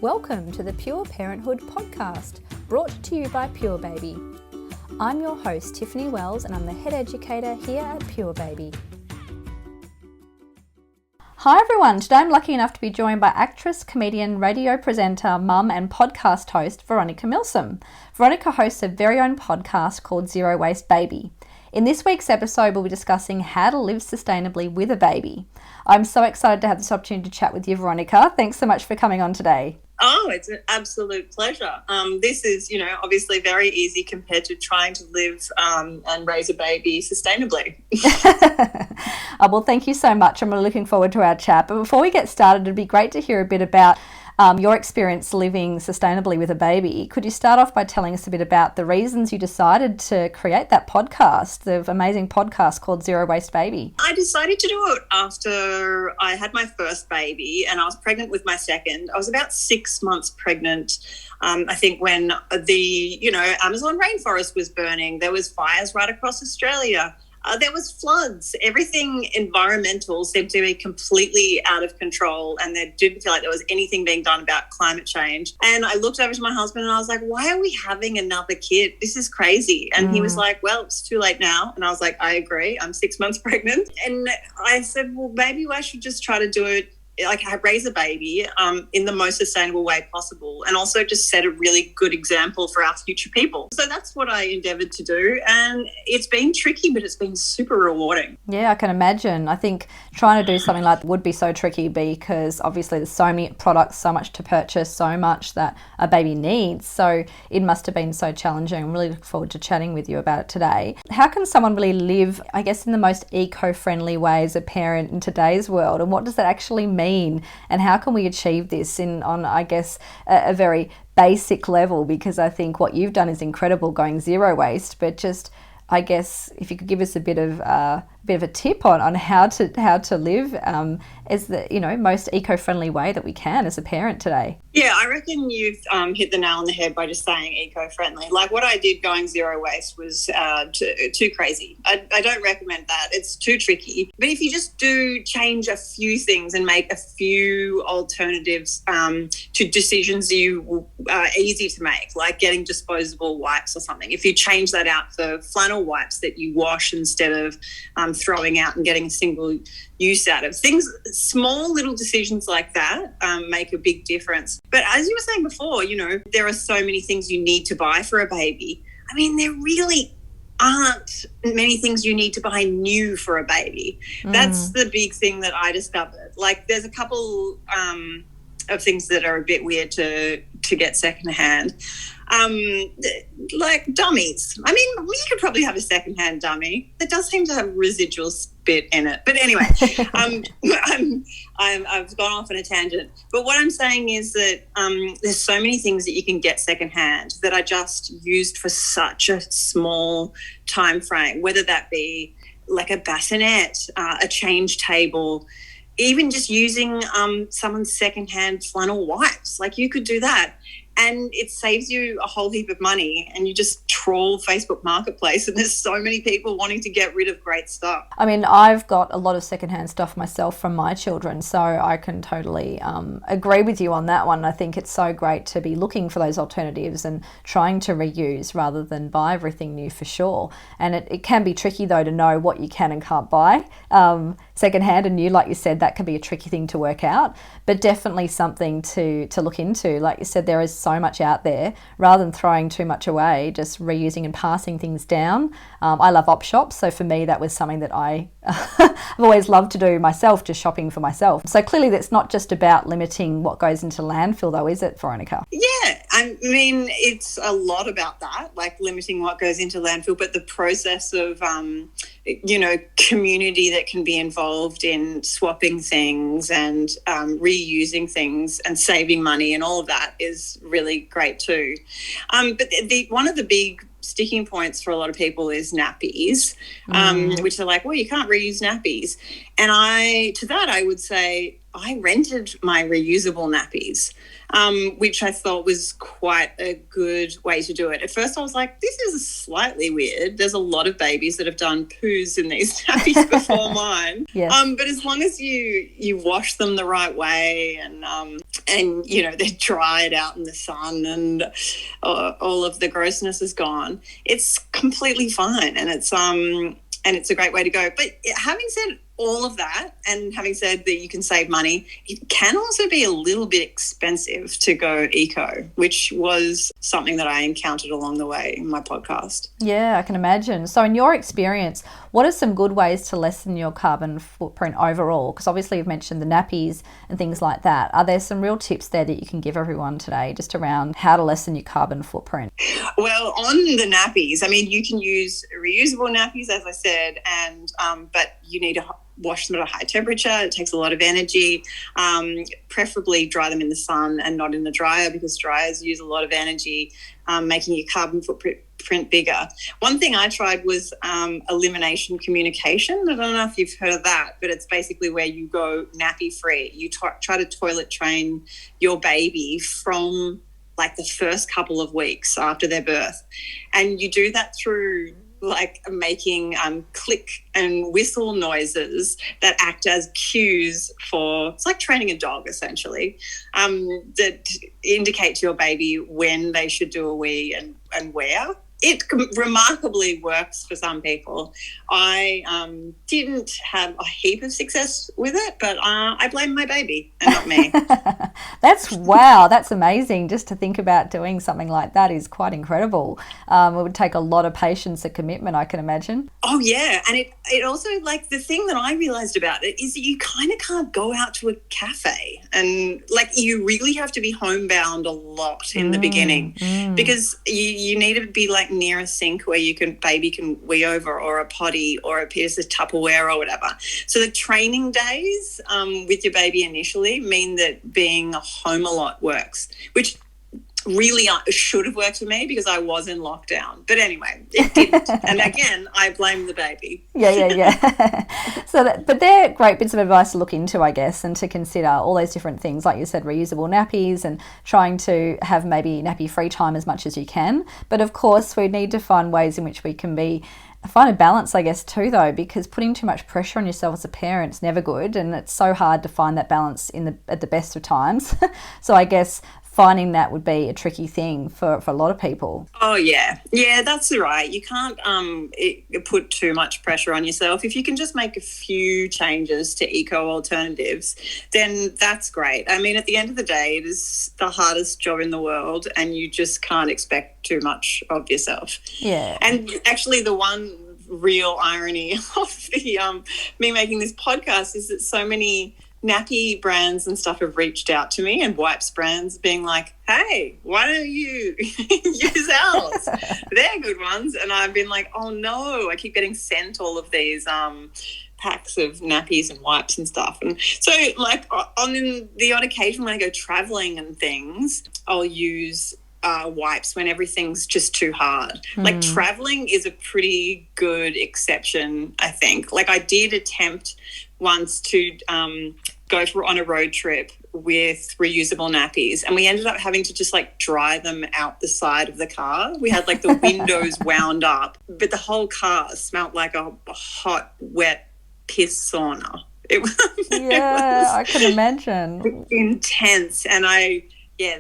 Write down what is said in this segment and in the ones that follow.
Welcome to the Pure Parenthood podcast, brought to you by Purebaby. I'm your host, Tiffany Wells, and I'm the head educator here at Purebaby. Hi everyone, today I'm lucky enough to be joined by actress, comedian, radio presenter, mum and podcast host Veronica Milsom. Veronica hosts her very own podcast called Zero Waste Baby. In this week's episode, we'll be discussing how to live sustainably with a baby. I'm so excited to have this opportunity to chat with you, Veronica. Thanks so much for coming on today. Oh, it's an absolute pleasure. This is, obviously very easy compared to trying to live and raise a baby sustainably. Well, thank you so much. I'm really looking forward to our chat. But before we get started, it'd be great to hear a bit about your experience living sustainably with a baby. Could you start off by telling us a bit about the reasons you decided to create that podcast, the amazing podcast called Zero Waste Baby? I decided to do it after I had my first baby and I was pregnant with my second. I was about 6 months pregnant. I think when the, Amazon rainforest was burning, there was fires right across Australia. There was floods. Everything environmental seemed to be completely out of control, and there didn't feel like there was anything being done about climate change. And I looked over to my husband and I was like, why are we having another kid? This is crazy. And he was like, well, it's too late now. And I was like, I agree. I'm 6 months pregnant. And I said, well, maybe I should just try to do it raise a baby in the most sustainable way possible, and also just set a really good example for our future people. So that's what I endeavoured to do, and it's been tricky, but it's been super rewarding. Yeah, I can imagine. I think trying to do something like that would be so tricky because obviously there's so many products, so much to purchase, so much that a baby needs. So it must have been so challenging. I'm really looking forward to chatting with you about it today. How can someone really live, I guess, in the most eco-friendly way as a parent in today's world, and what does that actually mean? And how can we achieve this on a very basic level? Because I think what you've done is incredible, going zero waste, but just I guess if you could give us a bit of a tip on how to live as the most eco-friendly way that we can as a parent today. Yeah, I reckon you've hit the nail on the head by just saying eco-friendly. Like what I did going zero waste was too crazy. I don't recommend that. It's too tricky. But if you just do change a few things and make a few alternatives to decisions you are easy to make, like getting disposable wipes or something. If you change that out for flannel wipes that you wash instead of throwing out and getting a single use out of things, small little decisions like that make a big difference. But as you were saying before, there are so many things you need to buy for a baby. I mean, there really aren't many things you need to buy new for a baby. That's the big thing that I discovered. Like there's a couple of things that are a bit weird to get secondhand. Like dummies. I mean, you could probably have a secondhand dummy that does seem to have residual spit in it. But anyway, I've gone off on a tangent. But what I'm saying is that there's so many things that you can get secondhand that are just used for such a small time frame, whether that be like a bassinet, a change table, even just using someone's secondhand flannel wipes. Like you could do that. And it saves you a whole heap of money, and you just trawl Facebook Marketplace and there's so many people wanting to get rid of great stuff. I mean, I've got a lot of secondhand stuff myself from my children, so I can totally agree with you on that one. I think it's so great to be looking for those alternatives and trying to reuse rather than buy everything new for sure. And it can be tricky though to know what you can and can't buy. Secondhand and new, like you said, that can be a tricky thing to work out, but definitely something to look into. Like you said, there is so much out there. Rather than throwing too much away, just reusing and passing things down. I love op shops, so for me that was something that I've always loved to do myself, just shopping for myself. So clearly that's not just about limiting what goes into landfill though, is it, Veronica? Yeah, I mean it's a lot about that, like limiting what goes into landfill, but the process of community that can be involved in swapping things and reusing things and saving money and all of that is really great too. But one of the big sticking points for a lot of people is nappies, which are like, well, you can't reuse nappies. And I would say I rented my reusable nappies. which I thought was quite a good way to do it. At first I was like, this is slightly weird. There's a lot of babies that have done poos in these nappies before mine. Yes. But as long as you wash them the right way and and, you know, they're dried out in the sun and all of the grossness is gone, it's completely fine, and it's a great way to go. But having said all of that, and having said that you can save money, it can also be a little bit expensive to go eco, which was something that I encountered along the way in my podcast. Yeah, I can imagine. So in your experience, what are some good ways to lessen your carbon footprint overall? Because obviously you've mentioned the nappies and things like that. Are there some real tips there that you can give everyone today just around how to lessen your carbon footprint? Well, on the nappies, I mean, you can use reusable nappies, as I said, and but you need to wash them at a high temperature. It takes a lot of energy. Preferably dry them in the sun and not in the dryer, because dryers use a lot of energy, making your carbon footprint bigger. One thing I tried was elimination communication. I don't know if you've heard of that, but it's basically where you go nappy free. You try to toilet train your baby from like the first couple of weeks after their birth. And you do that through like making click and whistle noises that act as cues for, it's like training a dog essentially, that indicate to your baby when they should do a wee and where. It remarkably works for some people. I didn't have a heap of success with it, but I blame my baby and not me. That's amazing. Just to think about doing something like that is quite incredible. It would take a lot of patience and commitment, I can imagine. Oh, yeah. And it also, like, the thing that I realised about it is that you kind of can't go out to a cafe, and, like, you really have to be homebound a lot in the beginning because you need to be, like, near a sink where baby can wee over, or a potty, or a piece of Tupperware or whatever. So the training days with your baby initially mean that being home a lot works, which really should have worked for me because I was in lockdown. But anyway, it didn't. And again, I blame the baby. Yeah. But they're great bits of advice to look into, I guess, and to consider all those different things, like you said, reusable nappies, and trying to have maybe nappy free time as much as you can. But of course, we need to find ways in which we can find a balance, I guess, too, though, because putting too much pressure on yourself as a parent is never good, and it's so hard to find that balance at the best of times. So I guess finding that would be a tricky thing for a lot of people. Oh, yeah. Yeah, that's right. You can't put too much pressure on yourself. If you can just make a few changes to eco alternatives, then that's great. I mean, at the end of the day, it is the hardest job in the world, and you just can't expect too much of yourself. Yeah. And actually the one real irony of me making this podcast is that so many nappy brands and stuff have reached out to me, and wipes brands, being like, hey, why don't you use ours? They're good ones. And I've been like, oh no, I keep getting sent all of these packs of nappies and wipes and stuff. And so, like, on the odd occasion when I go traveling and things, I'll use wipes when everything's just too hard. Like, traveling is a pretty good exception, I think. Like, I did attempt once to go on a road trip with reusable nappies, and we ended up having to just like dry them out the side of the car. We had like the windows wound up, but the whole car smelled like a hot, wet piss sauna. It was I can imagine. Intense. And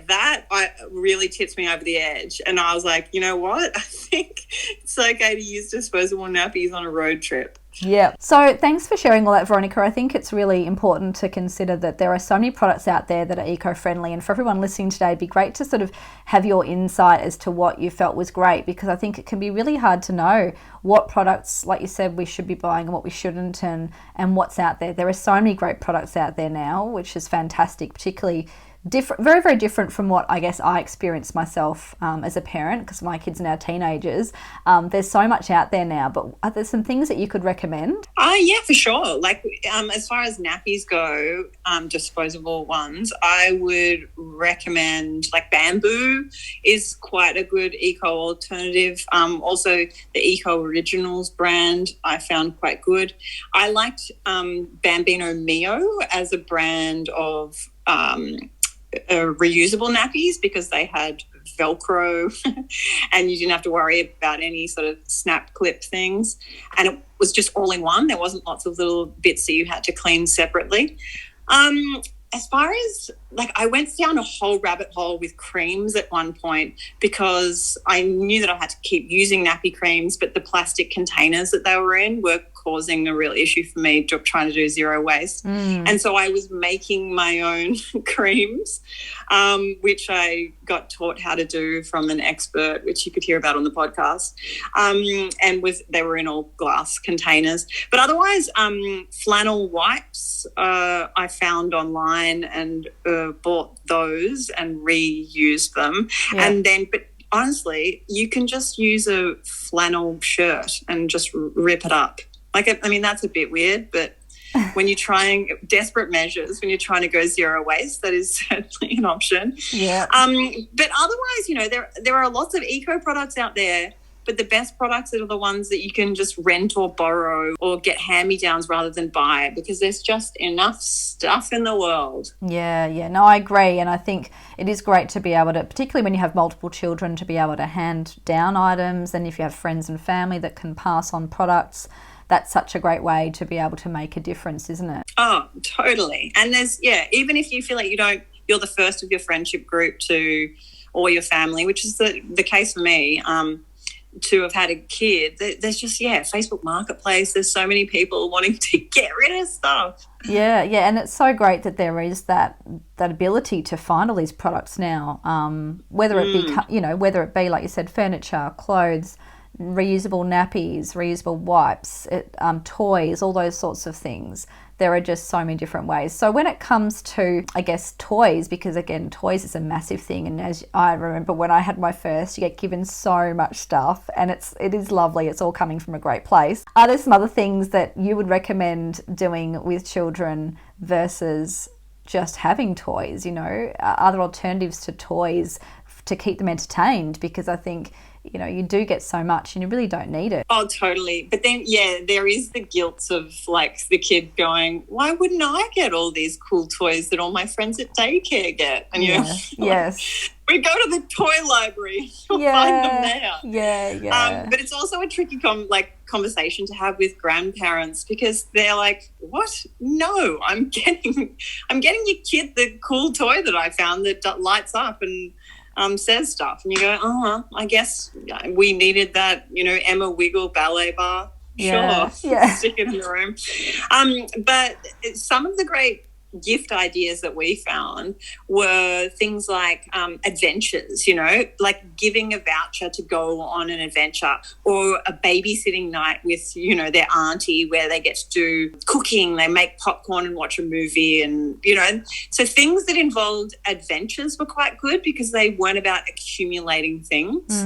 that really tips me over the edge. And I was like, you know what? I think it's okay to use disposable nappies on a road trip. Yeah. So thanks for sharing all that, Veronica. I think it's really important to consider that there are so many products out there that are eco-friendly, and for everyone listening today, it'd be great to sort of have your insight as to what you felt was great, because I think it can be really hard to know what products, like you said, we should be buying and what we shouldn't, and what's out there. There are so many great products out there now, which is fantastic, particularly different, very, very different from what I guess I experienced myself as a parent, because my kids are now teenagers. There's so much out there now, but are there some things that you could recommend? Yeah, for sure. Like, as far as nappies go, disposable ones, I would recommend, like, bamboo is quite a good eco alternative. Also, the Eco Originals brand I found quite good. I liked Bambino Mio as a brand of reusable nappies, because they had Velcro and you didn't have to worry about any sort of snap clip things, and it was just all in one. There wasn't lots of little bits that you had to clean separately. as far as like, I went down a whole rabbit hole with creams at one point because I knew that I had to keep using nappy creams, but the plastic containers that they were in were causing a real issue for me trying to do zero waste. And so I was making my own creams, which I got taught how to do from an expert, which you could hear about on the podcast. And they were in all glass containers. But otherwise, flannel wipes I found online and bought those and reused them. Yeah. And then, but honestly, you can just use a flannel shirt and just rip it up. Like, I mean, that's a bit weird, but when you're trying desperate measures, when you're trying to go zero waste, that is certainly an option. Yeah. But otherwise, you know, there are lots of eco products out there, but the best products are the ones that you can just rent or borrow or get hand-me-downs rather than buy, because there's just enough stuff in the world. Yeah. No, I agree. And I think it is great to be able to, particularly when you have multiple children, to be able to hand down items. And if you have friends and family that can pass on products, that's such a great way to be able to make a difference, isn't it? Oh, totally. And even if you feel like you're the first of your friendship group or your family, which is the case for me, to have had a kid, there's just, Facebook Marketplace, there's so many people wanting to get rid of stuff. Yeah, and it's so great that there is that ability to find all these products now, whether it be, like you said, furniture, clothes, reusable nappies, reusable wipes, toys, all those sorts of things. There are just so many different ways. So when it comes to, I guess, toys, because again, toys is a massive thing. And as I remember when I had my first, you get given so much stuff and it is lovely. It's all coming from a great place. Are there some other things that you would recommend doing with children versus just having toys? You know, are there alternatives to toys to keep them entertained? Because I think, you know, you do get so much and you really don't need it. Oh, totally. But then, there is the guilt of like the kid going, why wouldn't I get all these cool toys that all my friends at daycare get? And yes. We go to the toy library, you'll find them there. Yeah. But it's also a tricky conversation to have with grandparents, because they're like, what? No, I'm getting your kid the cool toy that I found that lights up and says stuff, and you go, I guess we needed that, you know, Emma Wiggle ballet bar. Yeah. Sure, stick it in the room. But some of the great gift ideas that we found were things like adventures, you know, like giving a voucher to go on an adventure, or a babysitting night with, you know, their auntie where they get to do cooking, they make popcorn and watch a movie, and, you know, so things that involved adventures were quite good because they weren't about accumulating things.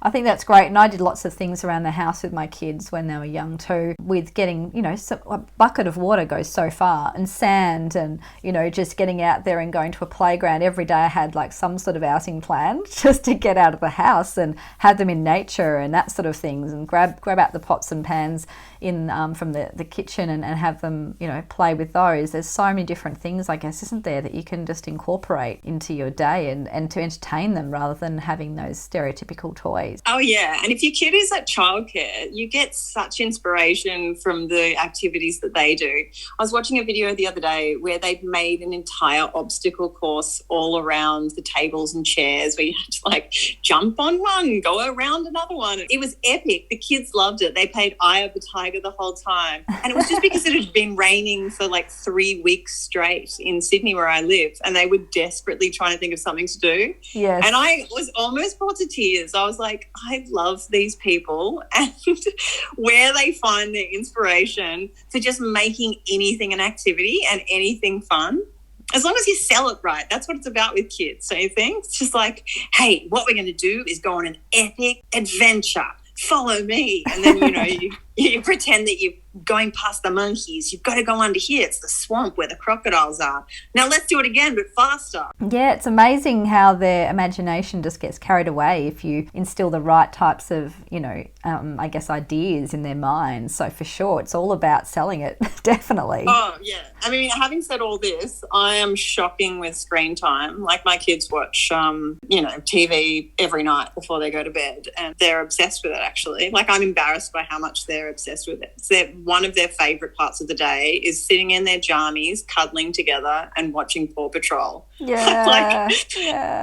I think that's great. And I did lots of things around the house with my kids when they were young too, with getting, you know, a bucket of water goes so far, and sand, and, you know, just getting out there and going to a playground. Every day I had like some sort of outing planned just to get out of the house and have them in nature and that sort of things, and grab out the pots and pans in from the kitchen and have them, you know, play with those. There's so many different things, I guess, isn't there, that you can just incorporate into your day and to entertain them rather than having those stereotypical toys. Oh, yeah. And if your kid is at childcare, you get such inspiration from the activities that they do. I was watching a video the other day where they'd made an entire obstacle course all around the tables and chairs where you had to like jump on one, go around another one. It was epic. The kids loved it. They played Eye of the Tiger the whole time. And it was just because it had been raining for like 3 weeks straight in Sydney where I live, and they were desperately trying to think of something to do. Yes. And I was almost brought to tears. I was like, I love these people and where they find their inspiration for just making anything an activity and anything fun. As long as you sell it right, that's what it's about with kids. So you think it's just like, hey, what we're going to do is go on an epic adventure. Follow me. And then, you know, you pretend that you're going past the monkeys. You've got to go under here. It's the swamp where the crocodiles are. Now let's do it again, but faster. Yeah, it's amazing how their imagination just gets carried away if you instill the right types of, you know, I guess ideas in their minds. So for sure, it's all about selling it, definitely. Oh, yeah. I mean, having said all this, I am shocking with screen time. Like my kids watch, TV every night before they go to bed, and they're obsessed with it, actually. Like I'm embarrassed by how much they're they're obsessed with it. So one of their favourite parts of the day is sitting in their jammies, cuddling together and watching Paw Patrol. Yeah.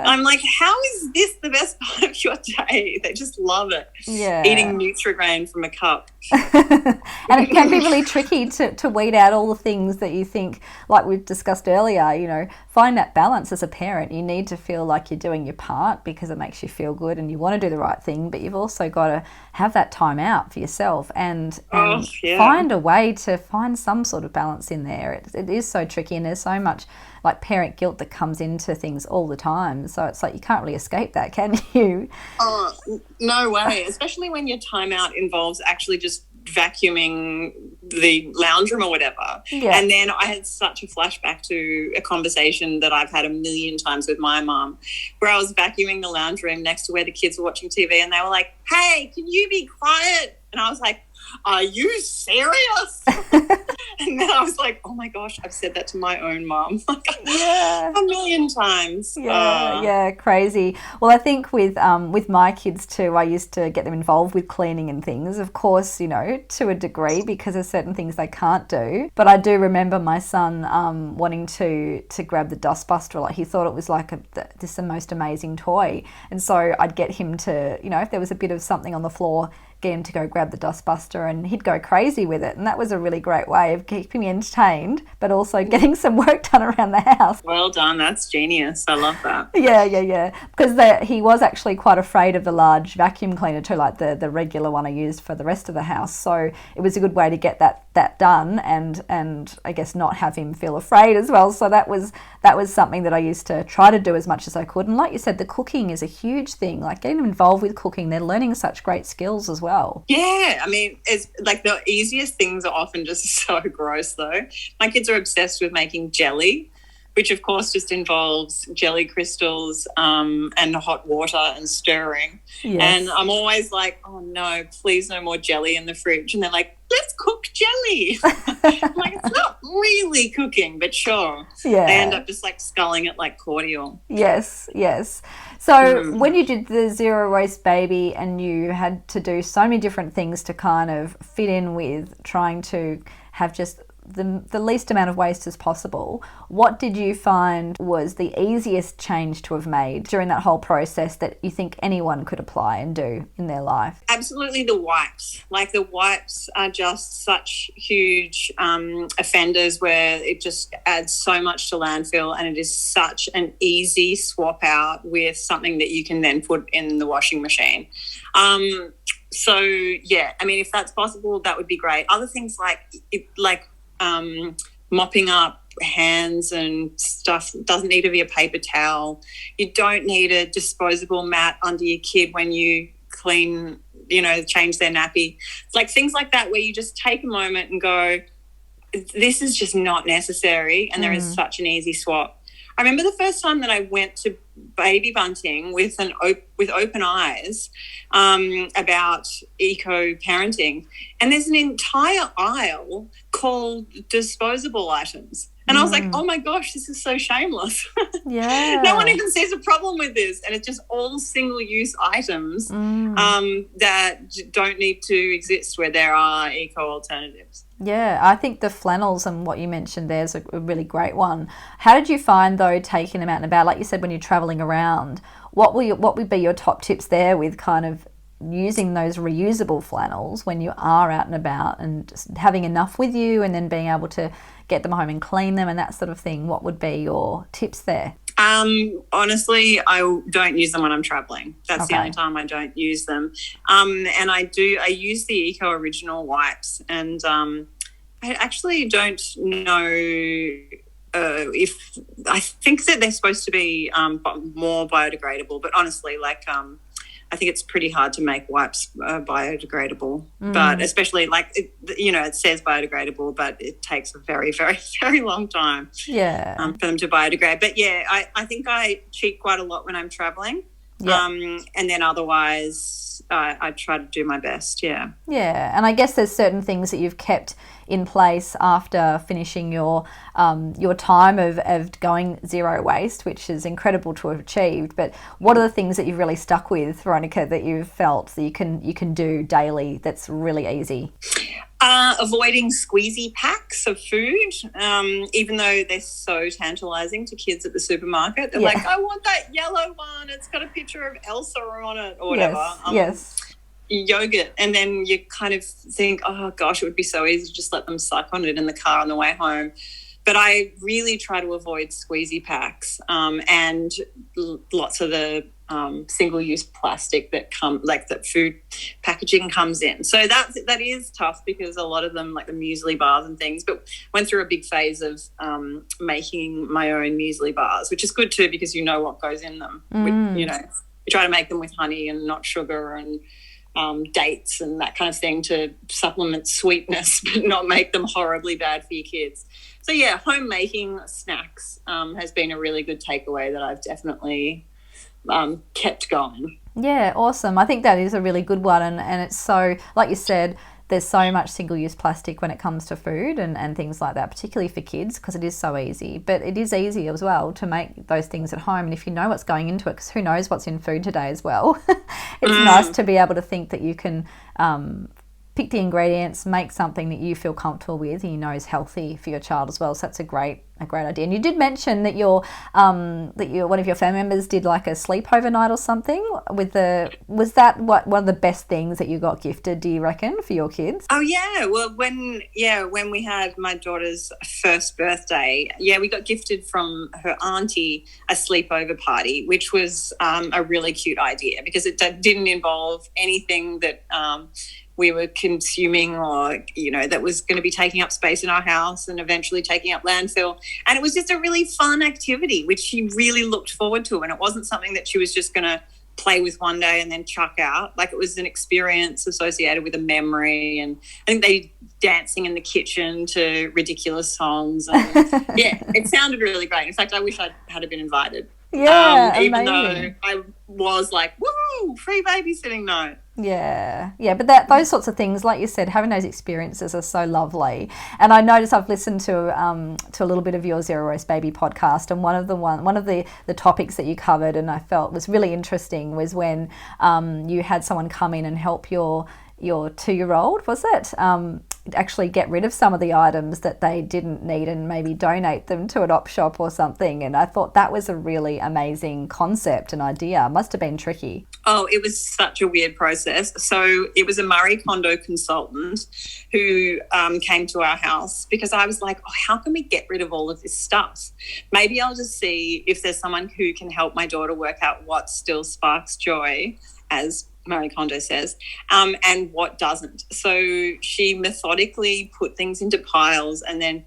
I'm like, how is this the best part of your day? They just love it. Yeah. Eating Nutrigrain from a cup. And it can be really tricky to weed out all the things that you think, like we've discussed earlier, you know, find that balance as a parent. You need to feel like you're doing your part because it makes you feel good and you want to do the right thing, but you've also got to have that time out for yourself and find a way to find some sort of balance in there. It is so tricky, and there's so much like parent guilt that comes into things all the time. So it's like you can't really escape that, can you? Oh, no way. Especially when your time out involves actually just vacuuming the lounge room or whatever. Yeah. And then I had such a flashback to a conversation that I've had a million times with my mum, where I was vacuuming the lounge room next to where the kids were watching TV, and they were like, "Hey, can you be quiet?" And I was like, "Are you serious?" And then I was like, "Oh my gosh, I've said that to my own mum a million times." Yeah, crazy. Well, I think with my kids too, I used to get them involved with cleaning and things. Of course, you know, to a degree because there's certain things they can't do. But I do remember my son wanting to grab the dustbuster. Like he thought it was like the most amazing toy, and so I'd get him to, you know, if there was a bit of something on the floor, get him to go grab the dustbuster, and he'd go crazy with it. And that was a really great way of keeping me entertained, but also getting some work done around the house. Well done. That's genius. I love that. Yeah. Because he was actually quite afraid of the large vacuum cleaner too, like the regular one I used for the rest of the house. So it was a good way to get that done and I guess not have him feel afraid as well. So that was something that I used to try to do as much as I could. And like you said, the cooking is a huge thing. Like getting them involved with cooking, they're learning such great skills as well. Yeah, I mean, it's like the easiest things are often just so gross though. My kids are obsessed with making jelly, which of course just involves jelly crystals and hot water and stirring. Yes. And I'm always like, oh no, please no more jelly in the fridge. And they're like, let's cook jelly. I'm like, it's not really cooking, but sure. Yeah. They end up just like sculling it like cordial. Yes. So when you did the Zero Waste Baby and you had to do so many different things to kind of fit in with trying to have just the least amount of waste as possible, what did you find was the easiest change to have made during that whole process that you think anyone could apply and do in their life? Absolutely the wipes. Like the wipes are just such huge offenders where it just adds so much to landfill, and it is such an easy swap out with something that you can then put in the washing machine. So, yeah, I mean, if that's possible, that would be great. Other things like mopping up hands and stuff doesn't need to be a paper towel. You don't need a disposable mat under your kid when you clean, you know, change their nappy. It's like things like that where you just take a moment and go, this is just not necessary, and there is such an easy swap. I remember the first time that I went to baby bunting with open eyes about eco-parenting, and there's an entire aisle called disposable items. And I was like, oh, my gosh, this is so shameless. Yeah. No one even sees a problem with this. And it's just all single-use items that don't need to exist where there are eco-alternatives. Yeah, I think the flannels and what you mentioned there is a really great one. How did you find, though, taking them out and about? Like you said, when you're travelling around, what would be your top tips there with kind of using those reusable flannels when you are out and about, and just having enough with you and then being able to get them home and clean them and that sort of thing? What would be your tips there? Honestly, I don't use them when I'm traveling. That's the only time I don't use them. And I use the Eco Original wipes, and I actually don't know if I think that they're supposed to be more biodegradable, but honestly, I think it's pretty hard to make wipes biodegradable, but especially it says biodegradable, but it takes a very, very, very long time for them to biodegrade. But yeah, I think I cheat quite a lot when I'm traveling. And then otherwise I try to do my best. Yeah. And I guess there's certain things that you've kept in place after finishing your time of going zero waste, which is incredible to have achieved. But what are the things that you've really stuck with, Veronica, that you've felt that you can do daily that's really easy? Avoiding squeezy packs of food, even though they're so tantalising to kids at the supermarket. They're like, I want that yellow one. It's got a picture of Elsa on it or whatever. Yes. Yogurt. And then you kind of think, oh, gosh, it would be so easy to just let them suck on it in the car on the way home. But I really try to avoid squeezy packs and lots of the single-use plastic that that food packaging comes in. So that is tough because a lot of them, like the muesli bars and things, but went through a big phase of making my own muesli bars, which is good too because you know what goes in them. We try to make them with honey and not sugar and dates and that kind of thing to supplement sweetness but not make them horribly bad for your kids. So yeah, homemaking snacks has been a really good takeaway that I've definitely kept going. Yeah, awesome. I think that is a really good one, and it's so, like you said, there's so much single-use plastic when it comes to food and things like that, particularly for kids, because it is so easy. But it is easy as well to make those things at home, and if you know what's going into it, because who knows what's in food today as well. It's nice to be able to think that you can pick the ingredients, make something that you feel comfortable with and you know is healthy for your child as well. So that's a great idea. And you did mention that one of your family members did like a sleepover night or something was that one of the best things that you got gifted, do you reckon, for your kids? Oh yeah. Well, when we had my daughter's first birthday, we got gifted from her auntie a sleepover party, which was a really cute idea because it didn't involve anything that we were consuming or, that was going to be taking up space in our house and eventually taking up landfill. And it was just a really fun activity, which she really looked forward to. And it wasn't something that she was just going to play with one day and then chuck out. Like, it was an experience associated with a memory. And I think they dancing in the kitchen to ridiculous songs. And it sounded really great. In fact, I wish I had been invited. Yeah, even amazing. though I was like, woo, free babysitting night. Yeah, but those sorts of things, like you said, having those experiences are so lovely. And I noticed I've listened to a little bit of your Zero Waste Baby podcast, and one of the topics that you covered and I felt was really interesting was when you had someone come in and help your 2-year-old, was it? Actually get rid of some of the items that they didn't need and maybe donate them to an op shop or something. And I thought that was a really amazing concept and idea. It must have been tricky. Oh, it was such a weird process. So it was a Murray Condo consultant who came to our house because I was like, how can we get rid of all of this stuff? Maybe I'll just see if there's someone who can help my daughter work out what still sparks joy, as Marie Kondo says, and what doesn't. So she methodically put things into piles, and then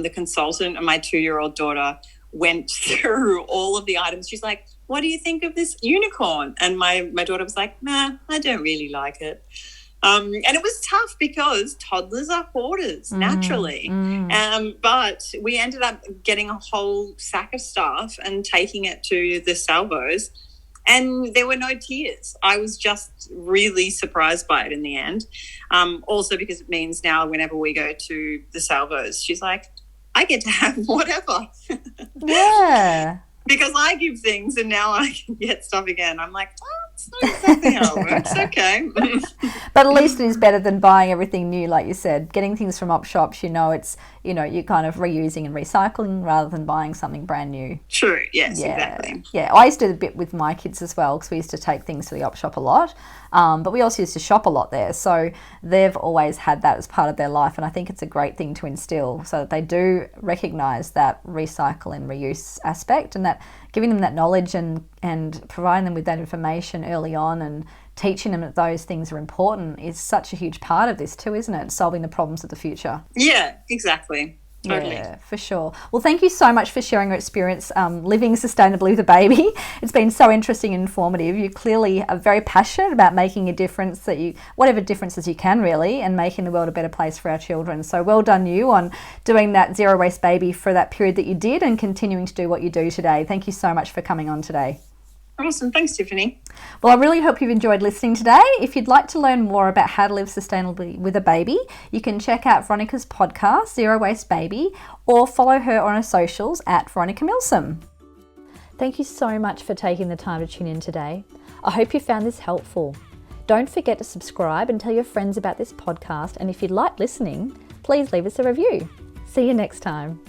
the consultant and my 2-year-old daughter went through all of the items. She's like, what do you think of this unicorn? And my daughter was like, nah, I don't really like it. And it was tough because toddlers are hoarders naturally. But we ended up getting a whole sack of stuff and taking it to the salvos. And there were no tears. I was just really surprised by it in the end. Also because it means now whenever we go to the salvos, she's like, I get to have whatever. Yeah. Because I give things and now I can get stuff again. I'm like, it's not exactly how it works. Okay. But at least it is better than buying everything new, like you said. Getting things from op shops, you're kind of reusing and recycling rather than buying something brand new. True, yes, exactly. Yeah, I used to do a bit with my kids as well because we used to take things to the op shop a lot. But we also used to shop a lot there. So they've always had that as part of their life. And I think it's a great thing to instill so that they do recognise that recycle and reuse aspect, and that giving them that knowledge and providing them with that information early on and teaching them that those things are important is such a huge part of this too, isn't it? Solving the problems of the future. Yeah, exactly. Totally. Yeah, for sure. Well, thank you so much for sharing your experience living sustainably with a baby. It's been so interesting and informative. You clearly are very passionate about making a difference, whatever differences you can really, and making the world a better place for our children. So well done you on doing that Zero Waste Baby for that period that you did and continuing to do what you do today. Thank you so much for coming on today. Awesome. Thanks, Tiffany. Well, I really hope you've enjoyed listening today. If you'd like to learn more about how to live sustainably with a baby, you can check out Veronica's podcast, Zero Waste Baby, or follow her on her socials at Veronica Milsom. Thank you so much for taking the time to tune in today. I hope you found this helpful. Don't forget to subscribe and tell your friends about this podcast. And if you'd like listening, please leave us a review. See you next time.